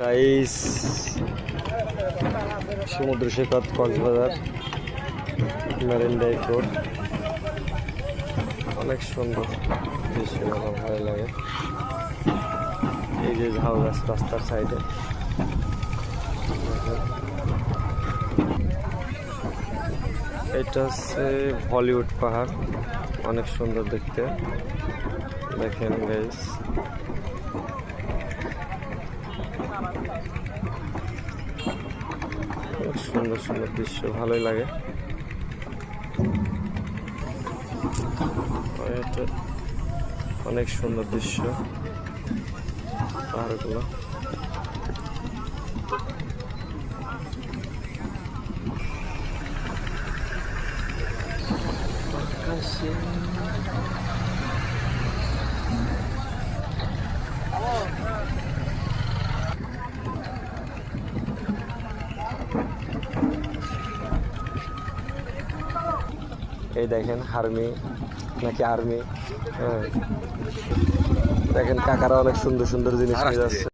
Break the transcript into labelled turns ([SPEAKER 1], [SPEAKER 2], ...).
[SPEAKER 1] Guys, সমুদ্র সৈকত Cox's Bazar marine drive road অনেক সুন্দর দৃশ্য, আমার ভালো লাগে। এই যে ঝাউ গাছ রাস্তার সাইডে, এটা হচ্ছে হলিউড পাহাড়, অনেক সুন্দর দেখতে। দেখেন গাইস, সুন্দর সুন্দর দৃশ্য, ভালোই লাগে। এটা অনেক সুন্দর দৃশ্য পাহাড়গুলো। এই দেখেন আর্মি নাকি আর্মি, হ্যাঁ দেখেন কাকারা অনেক সুন্দর সুন্দর জিনিস নিয়ে যাচ্ছে।